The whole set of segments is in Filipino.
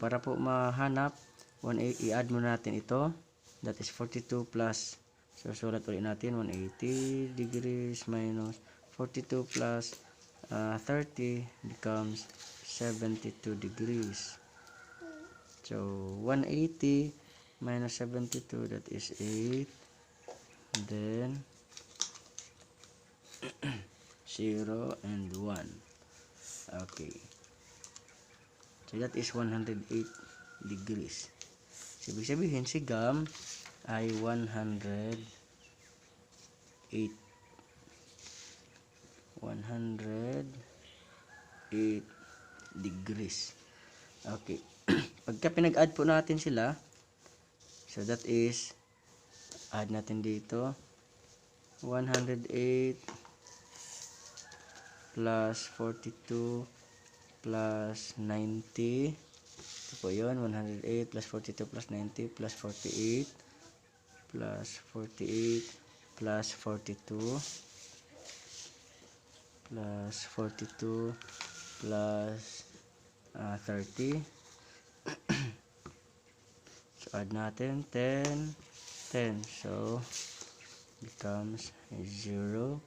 para po mahanap, i-add muna natin ito. That is 42 plus. So, sulat ulit natin. 180 degrees minus 42 plus 30 becomes 72 degrees. So, 180 minus 72, that is 8. Then, 0 and 1. Okay. So, that is 108 degrees. So, ibig sabihin, si GAM ay 108 degrees. Okay. Pagka pinag-add po natin sila, so that is, add natin dito, 108 plus 42 plus 90. Ito po yun, 108 plus 42 plus 90 plus 48 plus 48 plus 42 plus 42 plus 30. So, add natin 10, 10. So, becomes 0,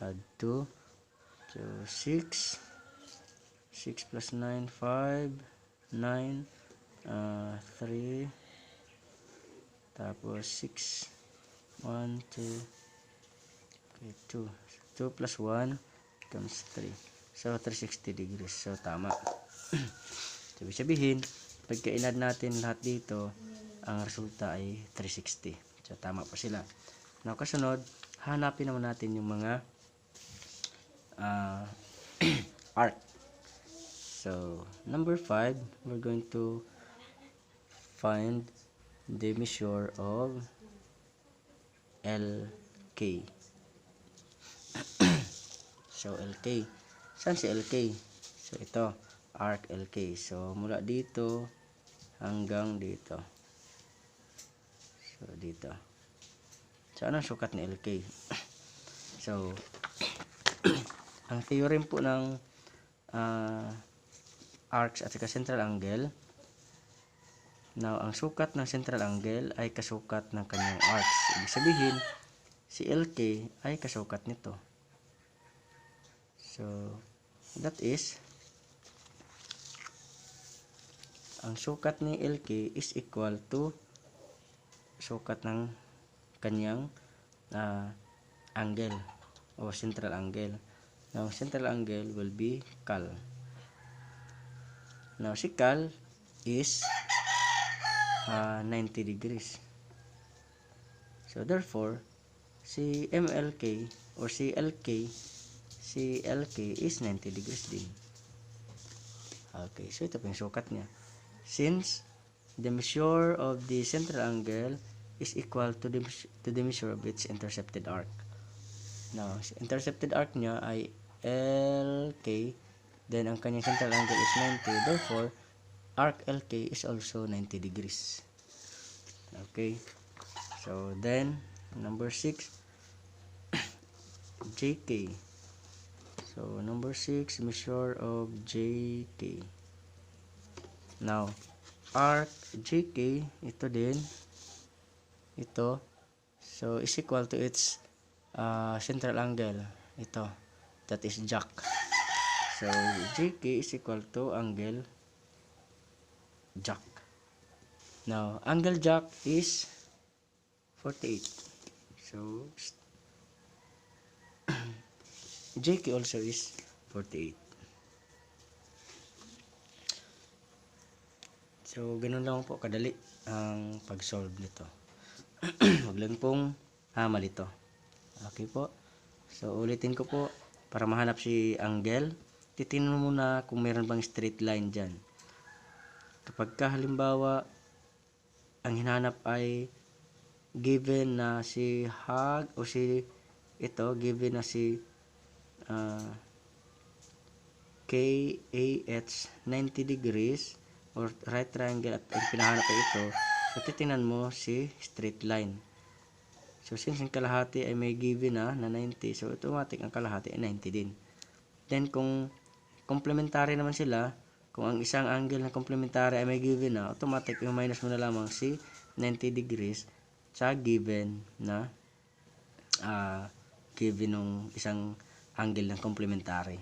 add 2. So, 6. 6 plus 9, 5. 9. 3. Tapos, 6. 1, 2. Okay, 2. 2 plus 1 becomes 3. So, 360 degrees. So, tama. So, ibig sabihin, pagka in-add natin lahat dito, ang resulta ay 360. So, tama po sila. Now, kasunod, hanapin naman natin yung mga arc. So, number 5, we're going to find the measure of LK. So, LK. Saan si LK? So, ito, arc LK. So, mula dito hanggang dito. So, dito. So, anong sukat ni LK? So, ang theorem po ng arcs at saka central angle. Now, ang sukat ng central angle ay kasukat ng kanyang arcs. Ibig sabihin, si LK ay kasukat nito. So, that is, ang sukat ni LK is equal to sukat ng kanyang angle o central angle. Now, central angle will be cal. Now, si cal is 90 degrees. So, therefore, si MLK or si LK is 90 degrees din. Okay, so ito po yung sukat niya. Since the measure of the central angle is equal to the measure of its intercepted arc. Now, intercepted arc niya ay LK, then ang kanyang central angle is 90. Therefore, arc LK is also 90 degrees. Okay. So, then, number 6, JK. So, number 6, measure of JK. Now, arc JK, ito din, ito, so, is equal to its central angle. Ito, that is jack. So, JK is equal to angle jack. Now, angle jack is 48. So, JK also is 48. So, ganun lang po kadali ang pag-solve nito. Huwag lang pong malito. Okay po. So, ulitin ko po. Para mahanap si angle, titingnan mo muna kung meron bang straight line dyan. Kapag halimbawa, ang hinahanap ay given na si hag o si ito, given na si KAH 90 degrees or right triangle at ang pinahanap ay ito, so titingnan mo si straight line. So, since ang kalahati ay may given na 90, so automatic ang kalahati ay 90 din. Then, kung complementary naman sila, kung ang isang angle na complementary ay may given na, automatic yung minus mo na lamang si 90 degrees sa given na given ng isang angle ng complementary.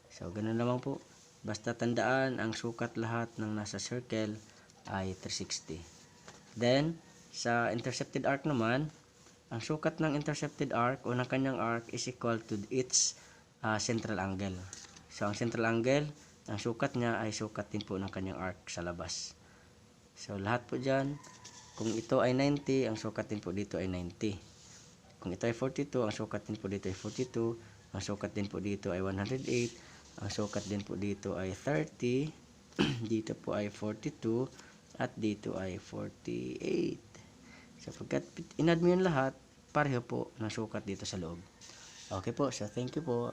So, ganun naman po. Basta tandaan, ang sukat lahat ng nasa circle ay 360. Then, sa intercepted arc naman, ang sukat ng intercepted arc o ng kanyang arc is equal to its central angle. So, ang central angle, ang sukat niya ay sukat din po ng kanyang arc sa labas. So, lahat po dyan, kung ito ay 90, ang sukat din po dito ay 90. Kung ito ay 42, ang sukat din po dito ay 42. Ang sukat din po dito ay 108. Ang sukat din po dito ay 30. Dito po ay 42. At dito ay 48. So, pagkat inad mo yun lahat, pareho po ng sukat dito sa loob. Okay po, so thank you po.